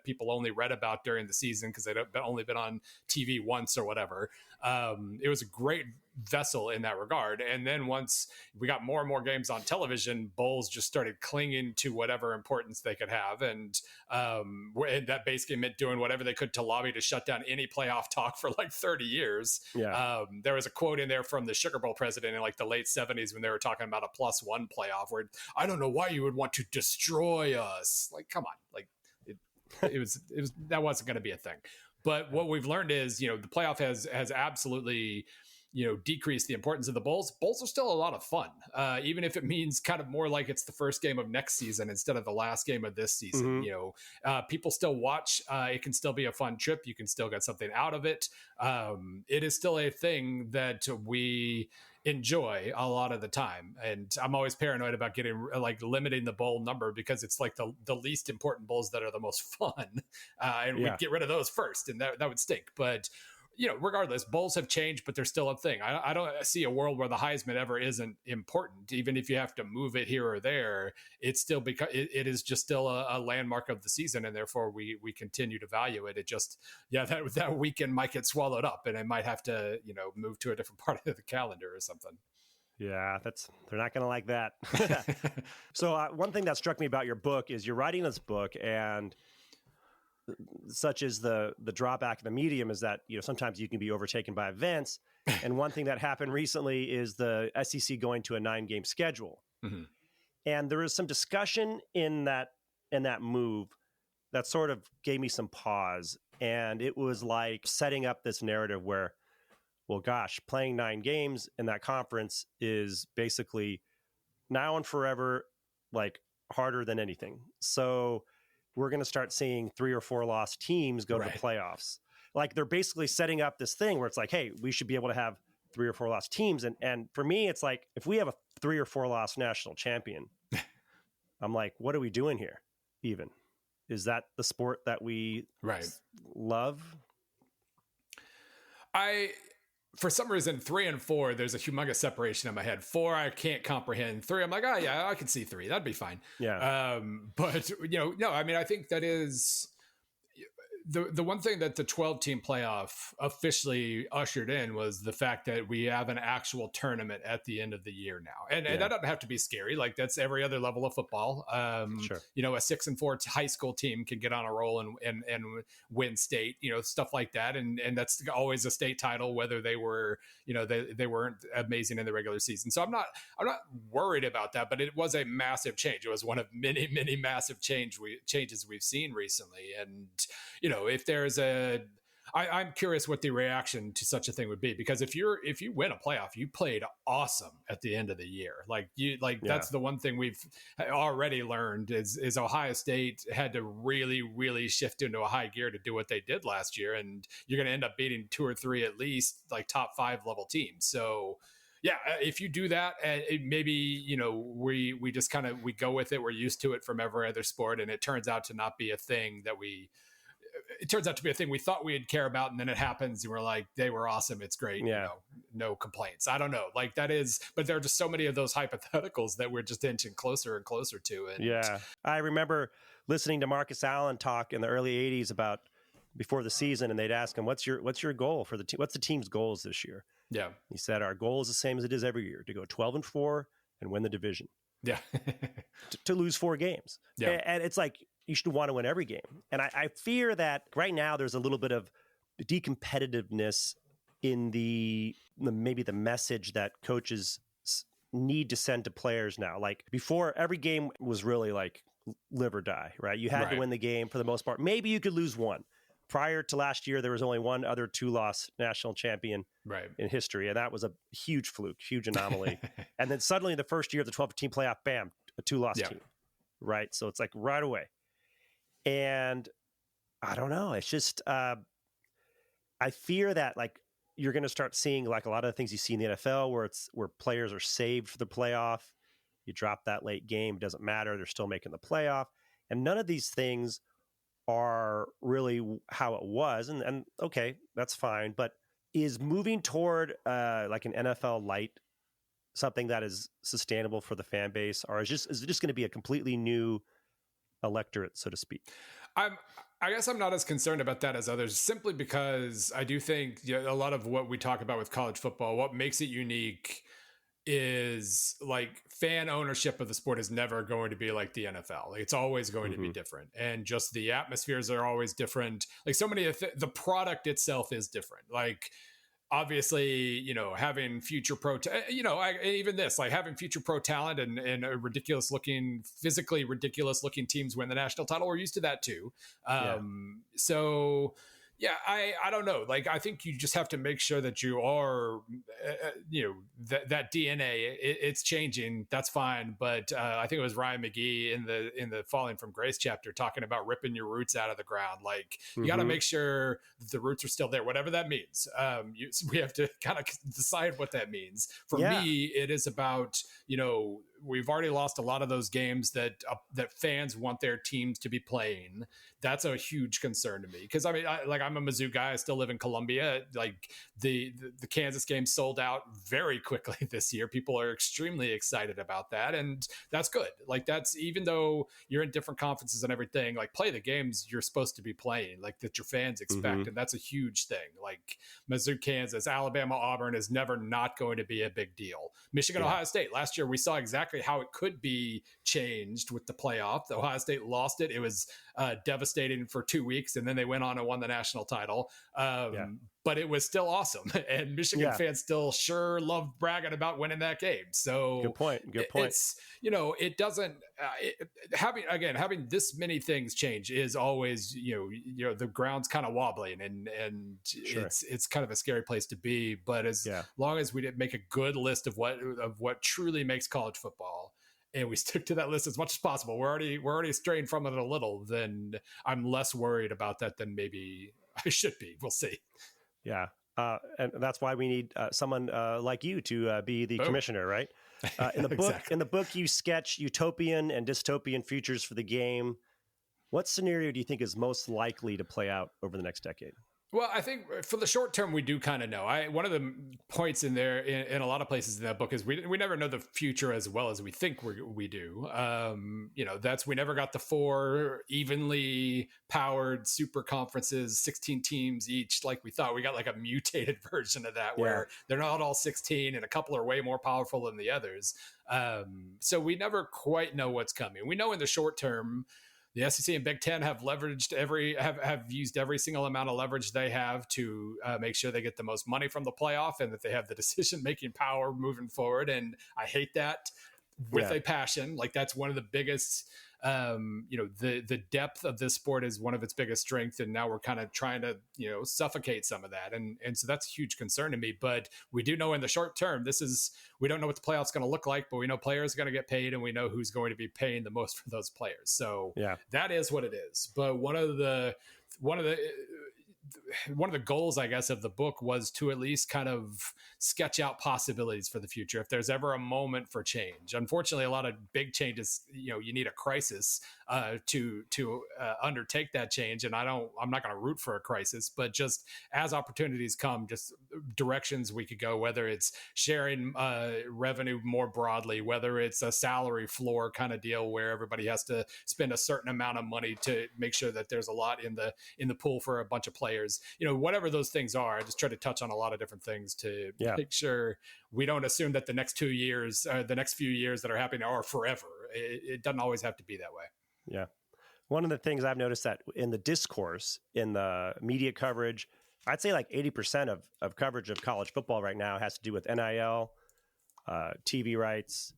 people only read about during the season because they'd only been on TV once or whatever. It was a great vessel in that regard. And then once we got more and more games on television, bowls just started clinging to whatever importance they could have. And that basically meant doing whatever they could to lobby to shut down any playoff talk for like 30 years. Yeah. There was a quote in there from the Sugar Bowl president in like the late 70s when they were talking about a +1 playoff where, I don't know why you would want to destroy us. Like, come on. Like it was that wasn't going to be a thing. But what we've learned is, the playoff has absolutely, decrease the importance of the bowls. Bowls are still a lot of fun, even if it means kind of more like it's the first game of next season instead of the last game of this season. Mm-hmm. People still watch. It can still be a fun trip. You can still get something out of it. It is still a thing that we enjoy a lot of the time. And I'm always paranoid about getting limiting the bowl number because it's like the least important bowls that are the most fun. And we'd get rid of those first, and that would stink. But regardless, bowls have changed, but they're still a thing. I don't see a world where the Heisman ever isn't important. Even if you have to move it here or there, it's still because it is just still a landmark of the season, and therefore we continue to value it. It just, that weekend might get swallowed up, and it might have to, move to a different part of the calendar or something. Yeah, they're not going to like that. So one thing that struck me about your book is you're writing this book, and such as the drawback of the medium is that, sometimes you can be overtaken by events. And one thing that happened recently is the SEC going to a 9-game schedule. Mm-hmm. And there was some discussion in that move that sort of gave me some pause. And it was like setting up this narrative where, well, gosh, playing 9 games in that conference is basically now and forever, like, harder than anything. So we're going to start seeing 3 or 4 loss teams go to the playoffs. Like, they're basically setting up this thing where it's like, hey, we should be able to have 3 or 4 loss teams. And for me, it's like, if we have a 3 or 4 loss national champion, I'm like, what are we doing here? Even is that the sport that we love? For some reason, 3 and 4, there's a humongous separation in my head. 4, I can't comprehend. 3, I'm like, oh yeah, I can see 3. That'd be fine. Yeah. But no, I mean, I think that is the one thing that the 12-team playoff officially ushered in was the fact that we have an actual tournament at the end of the year now. And that doesn't have to be scary. Like, that's every other level of football. Sure. A 6-4 high school team can get on a roll and win state, stuff like that. And that's always a state title, whether they were, they weren't amazing in the regular season. So I'm not worried about that, but it was a massive change. It was one of many, many massive changes we've seen recently. And, if there's I'm curious what the reaction to such a thing would be, because if you win a playoff, you played awesome at the end of the year. That's the one thing we've already learned is Ohio State had to really, really shift into a high gear to do what they did last year. And you're going to end up beating 2 or 3, at least, like top 5 level teams. So yeah, if you do that, maybe, we just we go with it. We're used to it from every other sport. And it turns out to not be a thing it turns out to be a thing we thought we'd care about, and then it happens and we're like, they were awesome, it's great. Yeah. No complaints. I don't know, like, that is, but there are just so many of those hypotheticals that we're just inching closer and closer to. And yeah, I remember listening to Marcus Allen talk in the early 80s about before the season, and they'd ask him, what's your goal for the team? What's the team's goals this year? Yeah. He said, our goal is the same as it is every year, to go 12-4 and win the division. Yeah. to lose 4 games. Yeah. And it's like, you should want to win every game. And I fear that right now there's a little bit of decompetitiveness in maybe the message that coaches need to send to players now. Like, before, every game was really like live or die, right? You had to win the game for the most part. Maybe you could lose 1. Prior to last year, there was only one other 2-loss national champion in history, and that was a huge fluke, huge anomaly. And then suddenly, the first year of the 12-team playoff, bam, a 2-loss team, right? So it's like right away. And I don't know. It's just I fear that, like, you're going to start seeing, like, a lot of the things you see in the NFL, where players are saved for the playoff. You drop that late game, it doesn't matter. They're still making the playoff, and none of these things are really how it was. And okay, that's fine. But is moving toward like an NFL light something that is sustainable for the fan base, or is it just going to be a completely new electorate, so to speak? I guess I'm not as concerned about that as others, simply because I do think a lot of what we talk about with college football, what makes it unique is, like, fan ownership of the sport is never going to be like the NFL. Like, it's always going to be different, and just the atmospheres are always different. Like, so many of the product itself is different. Like, obviously, having future even this, like, having future pro talent and physically ridiculous looking teams win the national title. We're used to that too. So yeah, I don't know. Like, I think you just have to make sure that you are, that DNA, it's changing. That's fine. But I think it was Ryan McGee in the Falling from Grace chapter talking about ripping your roots out of the ground. Like, you got to make sure that the roots are still there, whatever that means. We have to kind of decide what that means. For me, it is about, we've already lost a lot of those games that fans want their teams to be playing. That's a huge concern to me, because I mean, I'm a Mizzou guy. I still live in Columbia. Like the Kansas game sold out very quickly this year. People are extremely excited about that, and that's good. Like, that's, even though you're in different conferences and everything, like, play the games you're supposed to be playing, like, that your fans expect, and that's a huge thing. Like, Mizzou, Kansas, Alabama, Auburn is never not going to be a big deal. Michigan, Ohio State. Last year we saw exactly how it could be changed with the playoff. The Ohio State lost it. It was devastating for 2 weeks, and then they went on and won the national title. But it was still awesome, and Michigan fans still sure loved bragging about winning that game. So good point. It's, it doesn't having this many things change is always, the ground's kind of wobbling, and sure. it's kind of a scary place to be. But as long as we make a good list of what truly makes college football, and we stick to that list as much as possible, we're already straying from it a little, then I'm less worried about that than maybe I should be. We'll see. Yeah. And that's why we need someone like you to be the commissioner, right? In the book, Exactly. in the book, you sketch utopian and dystopian futures for the game. What scenario do you think is most likely to play out over the next decade? Well, I think for the short term, we do kind of know. One of the points in there, in a lot of places in that book, is we never know the future as well as we think we do. We never got the 4 evenly powered super conferences, 16 teams each, like we thought. We got like a mutated version of that, where they're not all 16, and a couple are way more powerful than the others. So we never quite know what's coming. We know in the short term, the SEC and Big Ten have leveraged have used every single amount of leverage they have to make sure they get the most money from the playoff, and that they have the decision-making power moving forward. And I hate that with a passion. Like, that's one of the biggest, the depth of this sport is one of its biggest strengths. And now we're kind of trying to, suffocate some of that. And so that's a huge concern to me. But we do know in the short term, we don't know what the playoff's going to look like, but we know players are going to get paid, and we know who's going to be paying the most for those players. So that is what it is. But one of the goals, I guess, of the book was to at least kind of sketch out possibilities for the future. If there's ever a moment for change, unfortunately, a lot of big changes, you need a crisis to undertake that change. And I'm not going to root for a crisis, but just as opportunities come, just directions we could go, whether it's sharing revenue more broadly, whether it's a salary floor kind of deal where everybody has to spend a certain amount of money to make sure that there's a lot in the pool for a bunch of players, whatever those things are. I just try to touch on a lot of different things to make sure we don't assume that the next 2 years, the next few years that are happening are forever. It doesn't always have to be that way. Yeah. One of the things I've noticed that in the discourse, in the media coverage, I'd say like 80% of coverage of college football right now has to do with NIL, TV rights,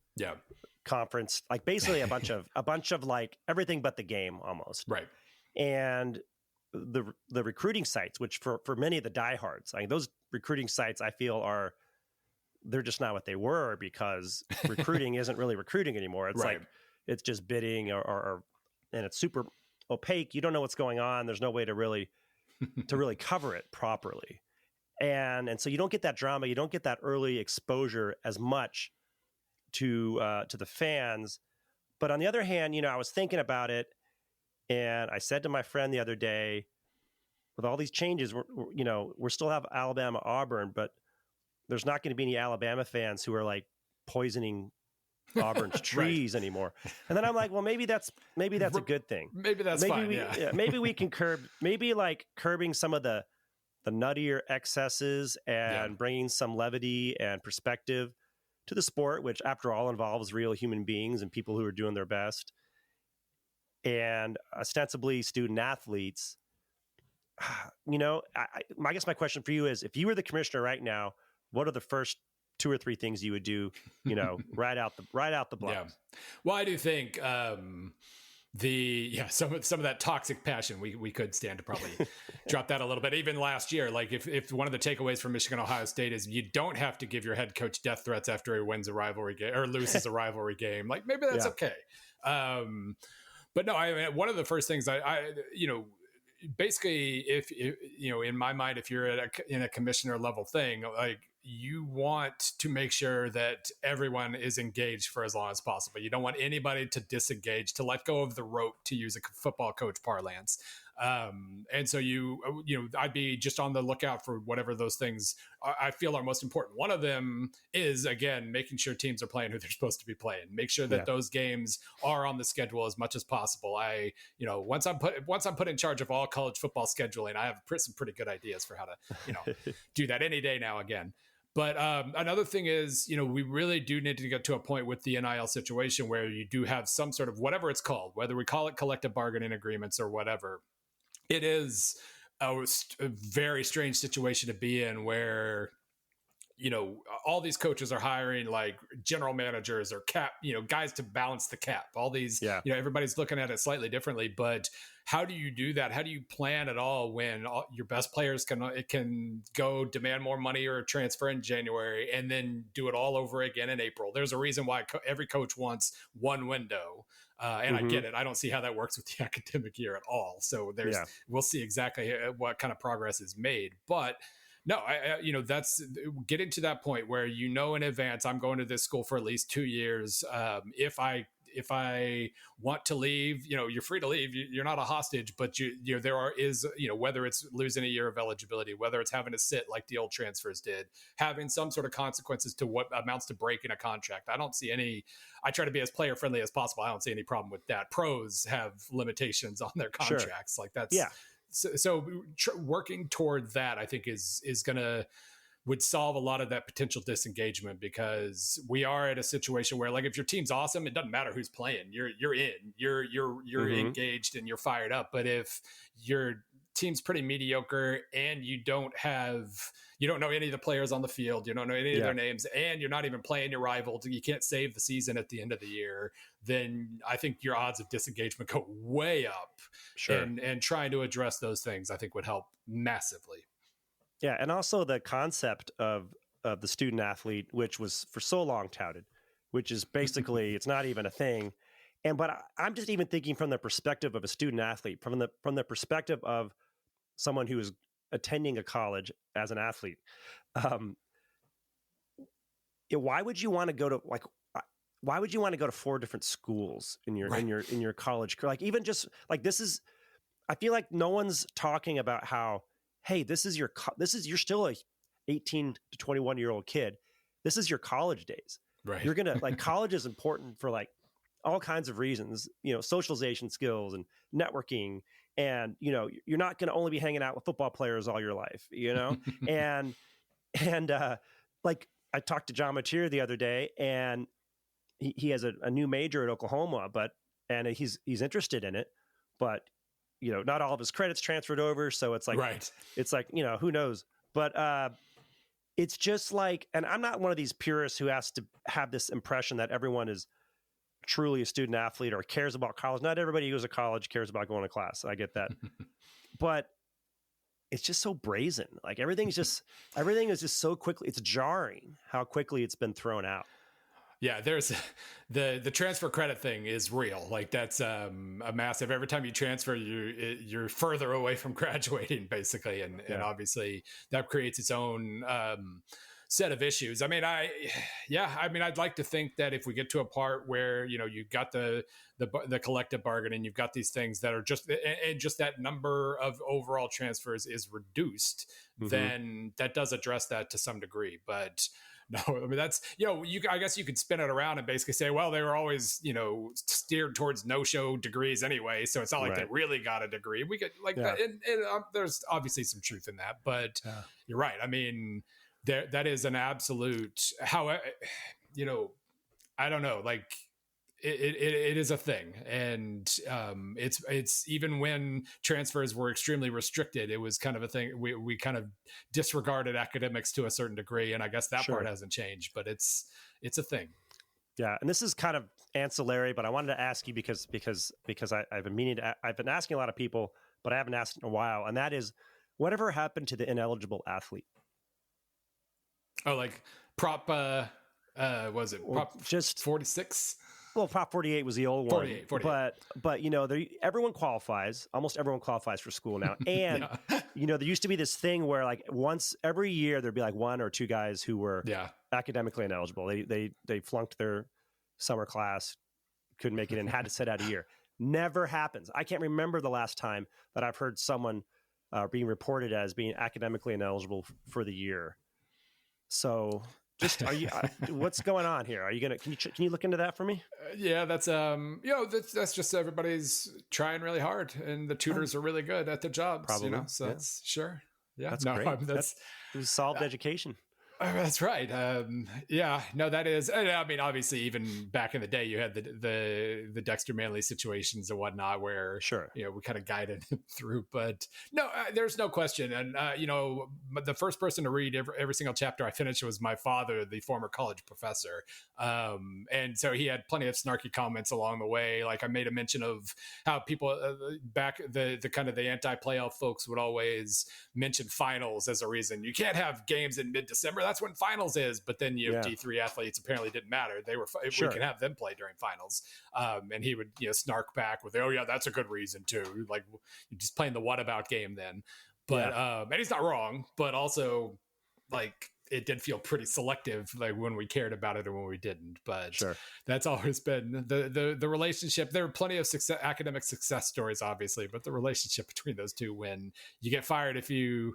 conference, like basically a bunch of like everything but the game almost. Right. And the recruiting sites, which for many of the diehards, like those recruiting sites, I feel they're just not what they were, because recruiting isn't really recruiting anymore. It's like, it's just bidding and it's super opaque. You don't know what's going on. There's no way to really cover it properly. And so you don't get that drama. You don't get that early exposure as much to the fans. But on the other hand, I was thinking about it, and I said to my friend the other day, with all these changes, we're still have Alabama, Auburn, but there's not going to be any Alabama fans who are like poisoning Auburn's trees anymore. And then I'm like, well, maybe that's a good thing. Maybe that's fine. Maybe we can curbing some of the nuttier excesses and bringing some levity and perspective to the sport, which after all involves real human beings and people who are doing their best, and ostensibly student athletes. I guess my question for you is, if you were the commissioner right now, what are the first 2 or 3 things you would do, right out the blocks? Yeah. Well, I do think some of that toxic passion, we could stand to probably drop that a little bit. Even last year, like if one of the takeaways from Michigan Ohio State is you don't have to give your head coach death threats after he wins a rivalry game or loses a rivalry game, like maybe that's okay. But no, I mean, one of the first things I basically, if in my mind, if you're in a commissioner level thing, like you want to make sure that everyone is engaged for as long as possible. You don't want anybody to disengage, to let go of the rope, to use a football coach parlance. And so I'd be just on the lookout for whatever those things I feel are most important. One of them is, again, making sure teams are playing who they're supposed to be playing. Make sure that those games are on the schedule as much as possible. Once I'm put in charge of all college football scheduling, I have some pretty good ideas for how to, do that any day now again. But another thing is, we really do need to get to a point with the NIL situation where you do have some sort of, whatever it's called, whether we call it collective bargaining agreements or whatever. It is a very strange situation to be in where, all these coaches are hiring like general managers or cap, guys to balance the cap. All these, everybody's looking at it slightly differently. But how do you do that? How do you plan at all when your best players can go demand more money or transfer in January and then do it all over again in April? There's a reason why every coach wants one window. And I get it. I don't see how that works with the academic year at all. So we'll see exactly what kind of progress is made. But no, that's getting to that point where in advance, I'm going to this school for at least 2 years. If I want to leave, you're free to leave. You're not a hostage, but whether it's losing a year of eligibility, whether it's having to sit like the old transfers did, having some sort of consequences to what amounts to breaking a contract. I try to be as player friendly as possible. I don't see any problem with that. Pros have limitations on their contracts. Like that's, So working toward that, I think would solve a lot of that potential disengagement, because we are at a situation where, like, if your team's awesome, it doesn't matter who's playing. You're in, you're engaged and you're fired up. But if your team's pretty mediocre and you don't know any of the players on the field, you don't know any of their names, and you're not even playing your rival, you can't save the season at the end of the year, then I think your odds of disengagement go way up. Sure. And trying to address those things, I think, would help massively. Yeah, and also the concept of the student athlete, which was for so long touted, which is basically it's not even a thing. But I'm just even thinking from the perspective of a student athlete, from the perspective of someone who is attending a college as an athlete. Why would you want to go to why would you want to go to 4 different schools in your college career? Like, even just like this is, I feel like no one's talking about how, hey, you're still a 18 to 21 year old kid. This is your college days. Right. You're going to college is important for all kinds of reasons, socialization skills and networking. And, you're not going to only be hanging out with football players all your life, and I talked to John Mateer the other day, and he has a new major at Oklahoma, and he's interested in it, but not all of his credits transferred over. So it's who knows, but it's just and I'm not one of these purists who has to have this impression that everyone is truly a student athlete or cares about college. Not everybody who goes to college cares about going to class. I get that. But it's just so brazen. Like everything is just so quickly. It's jarring how quickly it's been thrown out. Yeah, there's the transfer credit thing is real. Like that's a massive. Every time you transfer, you're further away from graduating, basically, and obviously that creates its own set of issues. I mean, I'd like to think that if we get to a part where you've got the collective bargaining, you've got these things that are just that number of overall transfers is reduced, then that does address that to some degree. But no, I mean, that's, I guess you could spin it around and basically say, well, they were always, steered towards no-show degrees anyway. So it's not like they really got a degree. We could that, and there's obviously some truth in that, but you're right. I mean, that is an absolute, I don't know, like it is a thing. And it's even when transfers were extremely restricted, it was kind of a thing. We kind of disregarded academics to a certain degree. And I guess that part hasn't changed, but it's a thing. Yeah. And this is kind of ancillary, but I wanted to ask you because I've been asking a lot of people, but I haven't asked in a while. And that is, whatever happened to the ineligible athlete? Oh, like prop, was it prop just 46? Well, Prop 48 was the old one, 48. but everyone qualifies. Almost everyone qualifies for school now, and there used to be this thing where like once every year there'd be like one or two guys who were academically ineligible. They flunked their summer class, couldn't make it in, had to sit out a year. Never happens. I can't remember the last time that I've heard someone being reported as being academically ineligible for the year. So, what's going on here? Are you gonna? Can you look into that for me? Yeah, that's that's just everybody's trying really hard, and the tutors are really good at their jobs. Probably, so that's sure. Yeah, that's great. It was solved education. That's right. That is. I mean, obviously, even back in the day, you had the Dexter Manley situations and whatnot, where we kind of guided him through. But no, there's no question. And the first person to read every single chapter I finished was my father, the former college professor. And so he had plenty of snarky comments along the way. Like I made a mention of how people back the kind of the anti-playoff folks would always mention finals as a reason. You can't have games in mid-December. That's when finals is. But then D3 athletes apparently didn't matter. They were we can have them play during finals. And he would snark back with, "Oh yeah, that's a good reason too. Like you're just playing the what about game then." But and he's not wrong. But also like it did feel pretty selective, like when we cared about it and when we didn't. But that's always been the relationship. There are plenty of academic success stories, obviously, but the relationship between those two, when you get fired if you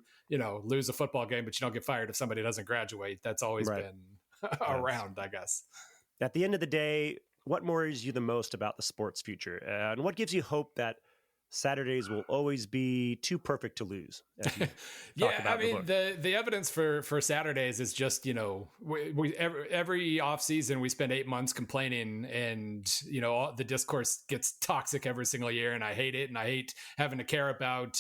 lose a football game, but you don't get fired if somebody doesn't graduate, that's always been around, I guess. At the end of the day, what worries you the most about the sport's future, and what gives you hope that Saturdays will always be too perfect to lose? I mean, the evidence for Saturdays is just, we every off season we spend 8 months complaining, and the discourse gets toxic every single year, and I hate it, and I hate having to care about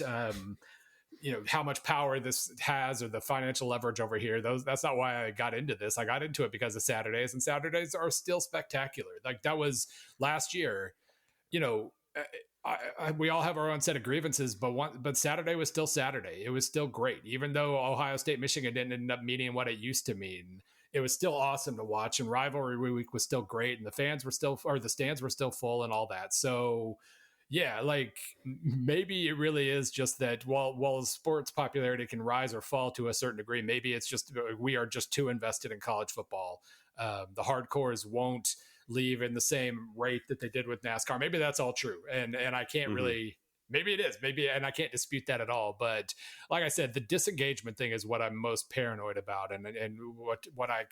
how much power this has or the financial leverage over here. That's not why I got into this. I got into it because of Saturdays, and Saturdays are still spectacular. Like that was last year. We all have our own set of grievances, but Saturday was still Saturday. It was still great. Even though Ohio State, Michigan didn't end up meaning what it used to mean, it was still awesome to watch, and rivalry week was still great, and the stands were still full and all that. So yeah, like maybe it really is just that while sports popularity can rise or fall to a certain degree, maybe it's just we are just too invested in college football. The hardcores won't leave in the same rate that they did with NASCAR. Maybe that's all true. And I can't really, maybe it is, and I can't dispute that at all. But like I said, the disengagement thing is what I'm most paranoid about, and what I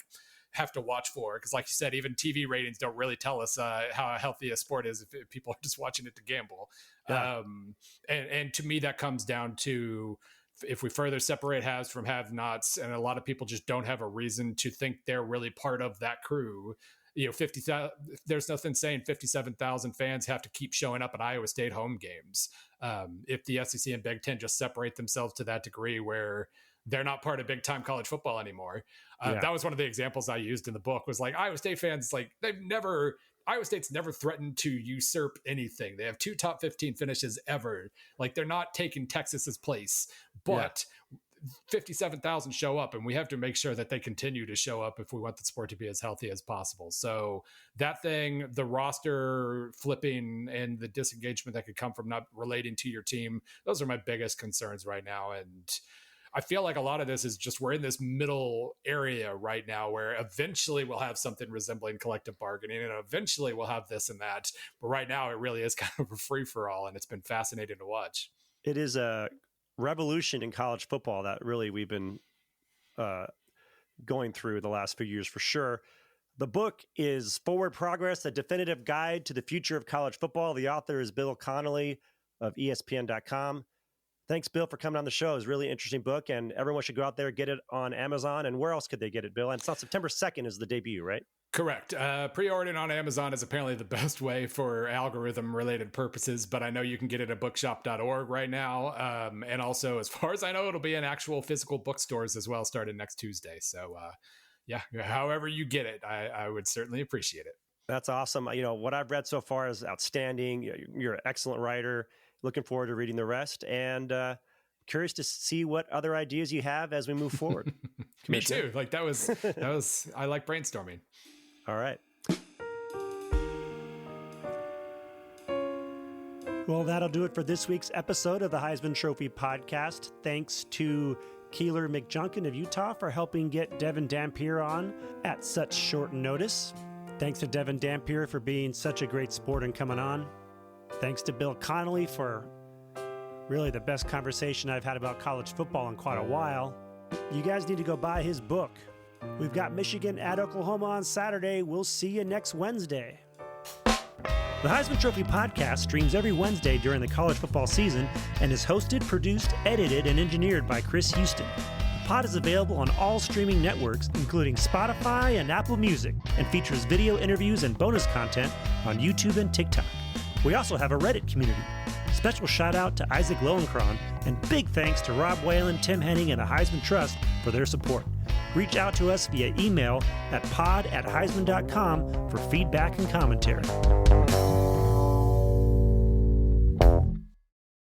have to watch for. Because like you said, even TV ratings don't really tell us how healthy a sport is if people are just watching it to gamble. Yeah. And to me, that comes down to, if we further separate haves from have-nots, and a lot of people just don't have a reason to think they're really part of that crew. There's nothing saying 57,000 fans have to keep showing up at Iowa State home games. If the SEC and Big Ten just separate themselves to that degree where they're not part of big time college football anymore. That was one of the examples I used in the book, was like Iowa State fans, like Iowa State's never threatened to usurp anything. They have 2 top 15 finishes ever. Like they're not taking Texas's place, but 57,000 show up, and we have to make sure that they continue to show up if we want the sport to be as healthy as possible. So that thing, the roster flipping and the disengagement that could come from not relating to your team, those are my biggest concerns right now. And I feel like a lot of this is just, we're in this middle area right now where eventually we'll have something resembling collective bargaining, and eventually we'll have this and that. But right now it really is kind of a free for all, and it's been fascinating to watch. It is a revolution in college football that really we've been going through the last few years for sure. The book is Forward Progress, a definitive guide to the future of college football. The author is Bill Connolly of ESPN.com. Thanks, Bill, for coming on the show. It's a really interesting book, and everyone should go out there, get it on Amazon. And where else could they get it, Bill? And it's on September 2nd is the debut, right? Correct. Pre-ordering on Amazon is apparently the best way for algorithm-related purposes, but I know you can get it at bookshop.org right now. And also, as far as I know, it'll be in actual physical bookstores as well, starting next Tuesday. So, however you get it, I would certainly appreciate it. That's awesome. What I've read so far is outstanding. You're an excellent writer. Looking forward to reading the rest, and curious to see what other ideas you have as we move forward. Me too. Like that was I like brainstorming. All right. Well, that'll do it for this week's episode of the Heisman Trophy podcast. Thanks to Keeler McJunkin of Utah for helping get Devon Dampier on at such short notice. Thanks to Devon Dampier for being such a great sport and coming on. Thanks to Bill Connolly for really the best conversation I've had about college football in quite a while. You guys need to go buy his book. We've got Michigan at Oklahoma on Saturday. We'll see you next Wednesday. The Heisman Trophy podcast streams every Wednesday during the college football season and is hosted, produced, edited, and engineered by Chris Houston. The pod is available on all streaming networks, including Spotify and Apple Music, and features video interviews and bonus content on YouTube and TikTok. We also have a Reddit community. Special shout out to Isaac Lowenkron, and big thanks to Rob Whalen, Tim Henning, and the Heisman Trust for their support. Reach out to us via email at pod@heisman.com for feedback and commentary.